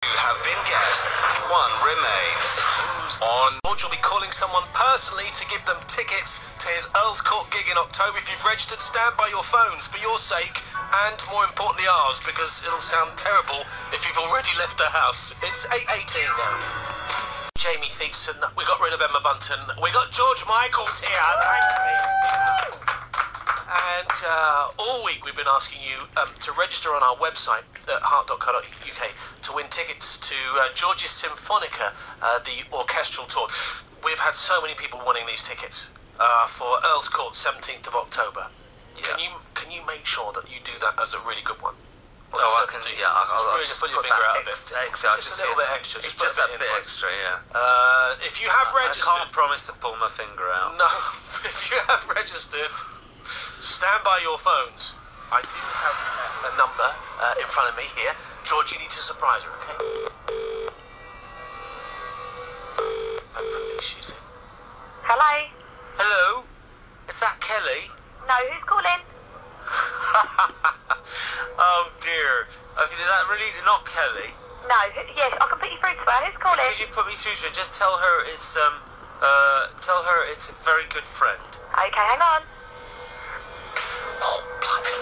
You have been guessed. One remains. On George will be calling someone personally to give them tickets to his Earl's Court gig in October. If you've registered, stand by your phones for your sake and, more importantly, ours, because it'll sound terrible if you've already left the house. It's 8:18 now. Jamie Theakston, we got rid of Emma Bunton. We got George Michaels here. And all week we've been asking you to register on our website at heart.co.uk to win tickets to George's Symphonica, the orchestral tour. We've had so many people wanting these tickets for Earl's Court, 17th of October. Yeah. Can you make sure that you do that as a really good one? Well, I can do. Yeah, I'll really just put your finger out a bit. Extra, just a little bit extra. Just that bit extra, yeah. If you have registered, I can't promise to pull my finger out. No, if you have registered, stand by your phones. I do have a number in front of me here. George, you need to surprise her, okay? Hopefully she's in. Hello? Hello? Is that Kelly? No, who's calling? Oh dear. Is that really not Kelly? No, yes, I can put you through to her. Who's calling? Could you put me through to her? Just tell her it's a very good friend. Okay, hang on. Oh, blimey.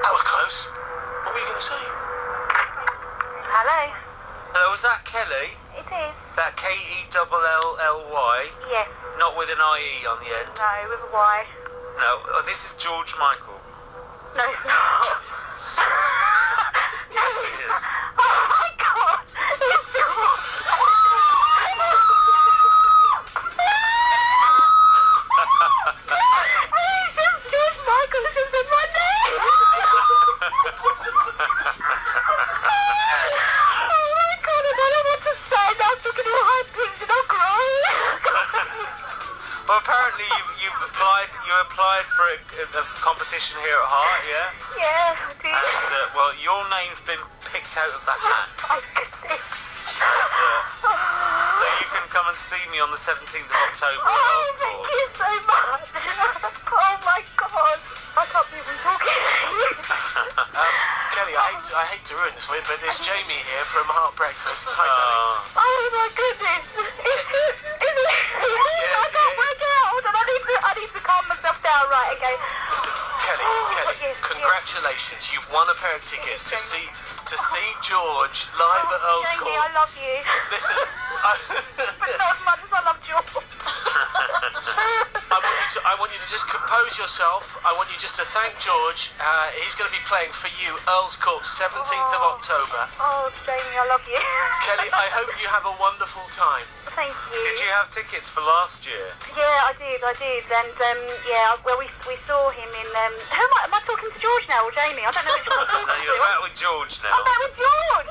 That was close. What were you going to say? Hello? Hello, is that Kelly? It is. That Kelly? Yes. Not with an IE on the end? No, with a Y. No, this is George Michael. No, it's not. Yes, it is. Oh my God! It's George! It's George Michael, this is in my name! Oh my God, I don't know what to say now. I'm talking all high pitched and I'm crying. Well, apparently you applied for a competition here at Heart, yeah? Yeah, I did. And, well, your name's been picked out of the hat. I could see. So you can come and see me on the 17th of October at Earl's Thank Court. you so much. Oh my God. I can't believe I'm talking to you. Kelly, I hate to ruin this for you, but there's Jamie here from Heart Breakfast. Hi, darling. Oh my goodness. I can't work it out. And I need to calm myself down. Right, okay. Listen, Kelly, yes, congratulations. You've won a pair of tickets to see George live at Earl's Jamie, Court. I love you. Listen, But not as much as I love George. I want you to just compose yourself. I want you just to thank George. He's going to be playing for you, Earl's Court, 17th of October. Oh, Jamie, I love you. Kelly, I hope you have a wonderful time. Thank you. Did you have tickets for last year? Yeah, I did. And, yeah, well, we saw him in, who am I talking to George now or Jamie? I don't know which one I'm talking No, you're to. back with George now. I'm back with George!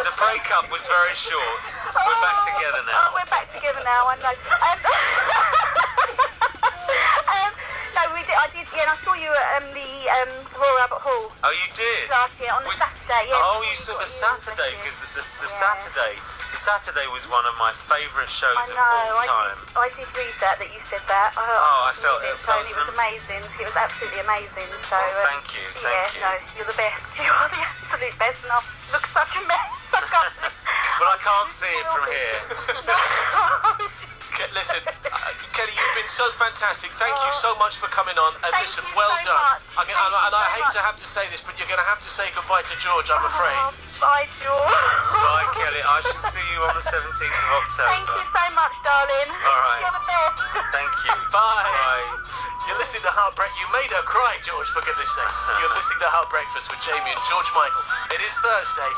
The breakup was very short. We're back together now. Oh, we're back together now, I know. No, I did, yeah, and I saw you at the Royal Albert Hall Oh, you did? last year, on the Saturday, yeah. Oh, you saw the Saturday, because the Saturday was one of my favourite shows of all time. I did read that you said that. I felt it. it So was it was amazing. It was absolutely amazing. So thank you, thank you. No, you're the best. You are the absolute best, and I look such a mess. I can't. Well, I can't see it from here. Listen, Kelly, you've been so fantastic. Thank you so much for coming on. And Thank listen, you well so done. much. I hate to have to say this, but you're going to have to say goodbye to George, I'm afraid. Bye, George. Bye, Kelly. I shall see you on the 17th of October. Thank you so much, darling. All right. You're the best. Thank you. Bye. Bye. You're listening to Heart Breakfast. You made her cry, George, for goodness sake. You're listening to Heart Breakfast with Jamie and George Michael. It is Thursday.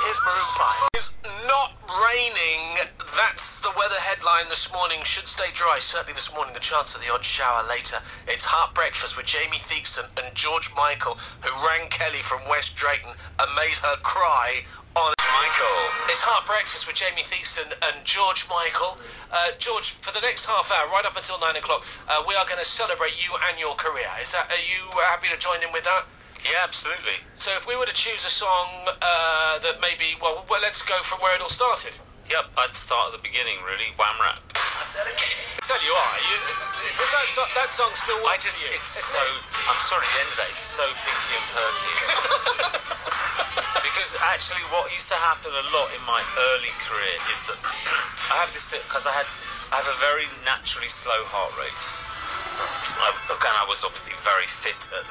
Here's Maroon 5. It's not raining. That's the weather headline this morning. Should stay dry. Certainly this morning, the chance of the odd shower later. It's Heart Breakfast with Jamie Theakston and George Michael, who rang Kelly from West Drayton and made her cry on Michael. It's Heart Breakfast with Jamie Theakston and George Michael. George, for the next half hour, right up until 9 o'clock, we are going to celebrate you and your career. Are you happy to join in with that? Yeah, absolutely. So if we were to choose a song that maybe, well, let's go from where it all started. Yep, I'd start at the beginning, really. Wham rap. Tell you are. Does that song still work for you? I'm sorry, the end of that is so pinky and perky. actually what used to happen a lot in my early career is that I have this because I have a very naturally slow heart rate. I was obviously very fit at 19,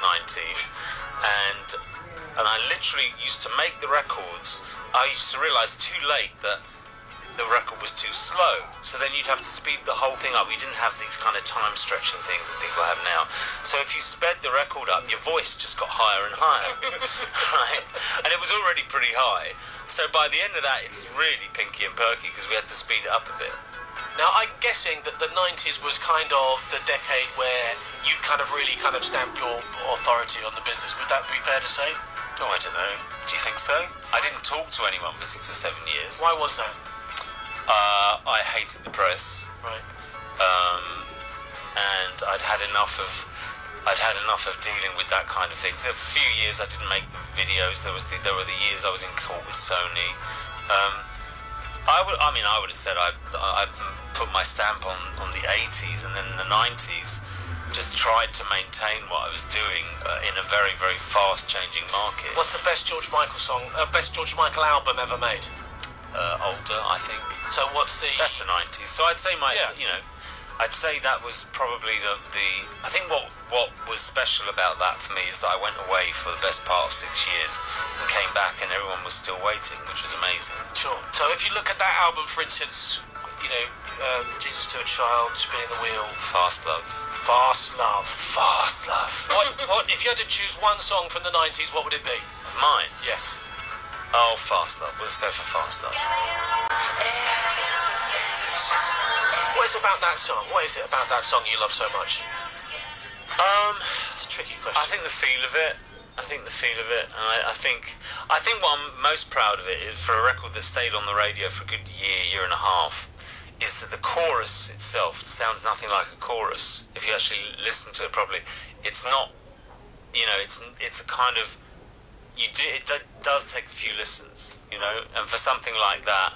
and I literally used to make the records. I used to realise too late that the record was too slow, so then you'd have to speed the whole thing up. You didn't have these kind of time stretching things that people have now. So if you sped the record up, your voice just got higher and higher, right? And it was already pretty high. So by the end of that, it's really pinky and perky because we had to speed it up a bit. Now, I'm guessing that the 90s was kind of the decade where you kind of really stamped your authority on the business. Would that be fair to say? Oh, I don't know. Do you think so? I didn't talk to anyone for 6 or 7 years. Why was that? I hated the press. Right. And I'd had enough of dealing with that kind of thing. So a few years I didn't make the videos. There were the years I was in court with Sony. I would have said I put my stamp on the 80s, and then in the 90s just tried to maintain what I was doing in a very, very fast-changing market. What's the best George Michael song, best George Michael album ever made? Older, I think. So what's the... That's the 90s. So I'd say I'd say that was probably the I think what was special about that for me is that I went away for the best part of 6 years and came back and everyone was still waiting, which was amazing. Sure. So if you look at that album, for instance, Jesus to a Child, Spinning the Wheel, Fast Love. Fast Love. Fast Love. What if you had to choose one song from the 90s, what would it be? Mine? Yes. Oh, Fast Love. Let's go for Fast Love. What is it about that song? What is it about that song you love so much? It's a tricky question. I think the feel of it. And I think what I'm most proud of it is for a record that stayed on the radio for a good year and a half, is that the chorus itself sounds nothing like a chorus. If you actually listen to it properly, it's not. It's a kind of. It does take a few listens, and for something like that.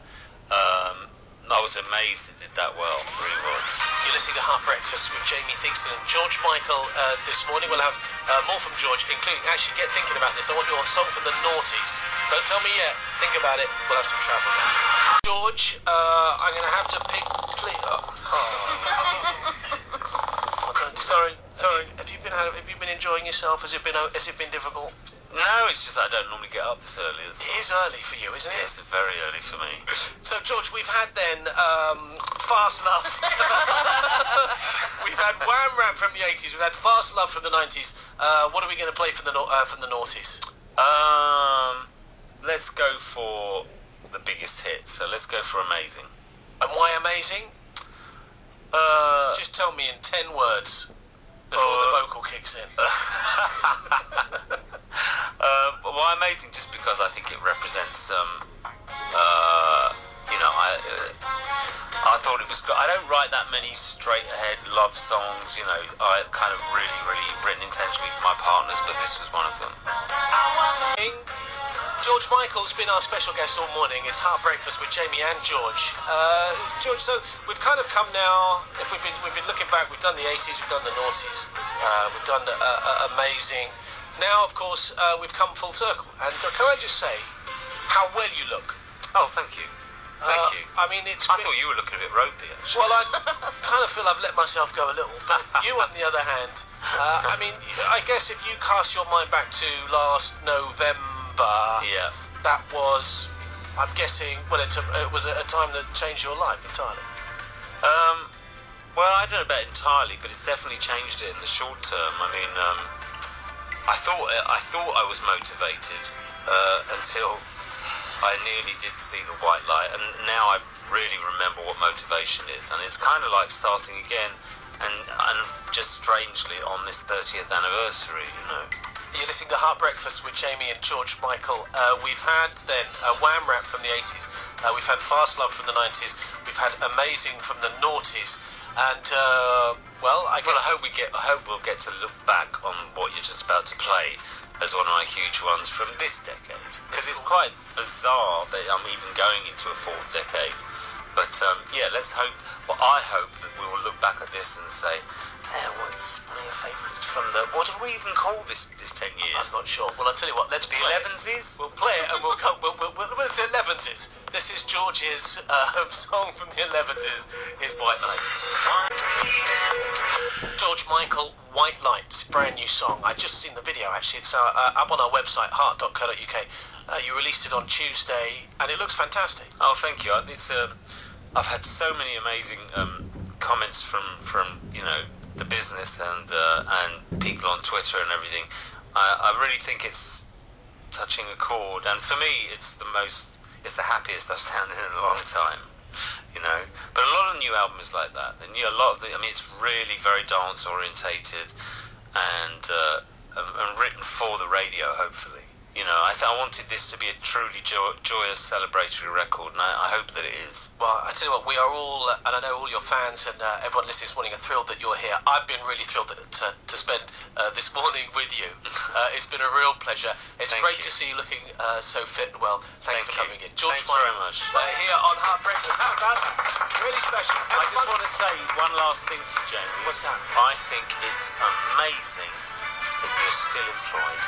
I was amazed it did that well, it really was. You're listening to Heart Breakfast with Jamie Theakston and George Michael this morning. We'll have more from George, including, actually, get thinking about this. I want your song from the Naughties. Don't tell me yet. Think about it. We'll have some travel next. George, I'm going to have to pick... Sorry. Have you been enjoying yourself? Has it been difficult? No, it's just I don't normally get up this early. It is early for you, isn't it? It's very early for me. So, George, we've had then Fast Love. We've had Wham Rap from the 80s. We've had Fast Love from the 90s. What are we going to play from the Naughties? Let's go for the biggest hit. So let's go for Amazing. And why Amazing? Just tell me in 10 words before the vocal kicks in. Why Amazing? Just because I think it represents I thought it was good. I don't write that many straight ahead love songs, I kind of really written intentionally for my partners, but this was one of them. George Michael's been our special guest all morning. It's Heart Breakfast with Jamie and George. George, so we've kind of come now, if we've been looking back, we've done the 80s, we've done the noughties, we've done Amazing. Now, of course, we've come full circle. And can I just say how well you look? Oh, thank you. Thank you. I mean, I thought you were looking a bit ropey, actually. Well, I kind of feel I've let myself go a little. But you, on the other hand, I mean, I guess if you cast your mind back to last November, yeah, that was, I'm guessing, well, it was a time that changed your life entirely. Well, I don't know about entirely, but it's definitely changed it in the short term. I mean, I thought I was motivated until I nearly did see the white light, and now I really remember what motivation is, and it's kind of like starting again, and just strangely on this 30th anniversary, You're listening to Heart Breakfast with Jamie and George Michael. We've had then Wham Rap from the 80s, we've had Fast Love from the 90s, we've had Amazing from the noughties, and I hope we'll get to look back on what you're just about to play as one of my huge ones from this decade, because it's quite bizarre that I'm even going into a fourth decade. But let's hope. Well, I hope that we will look back at this and say What's one of your favourites from the... What do we even call this 10 years? I'm not sure. Well, I'll tell you what, let's The play it. 11s? We'll play it and we'll the 11s. This is George's song from the 11s, is White Lights. George Michael, White Lights, brand new song. I just seen the video actually. It's up on our website, heart.co.uk. You released it on Tuesday and it looks fantastic. Oh, thank you. I've had so many amazing comments from you know, the business and people on Twitter and everything. I really think it's touching a chord, and for me, it's the happiest I've sounded in a long time. You know, but a lot of new albums like that, and it's really very dance orientated and written for the radio, hopefully. You know, I wanted this to be a truly joyous, celebratory record, and I hope that it is. Well, I tell you what, we are all, and I know all your fans and everyone listening is wanting a thrill that you're here. I've been really thrilled to spend this morning with you. It's been a real pleasure. It's great to see you looking so fit and well. Thanks for coming in. George Thanks Michael, very much. Here on Heart Breakfast. How about that? Really special. I just want to say one last thing to Jamie. What's that? I think it's amazing that you're still employed.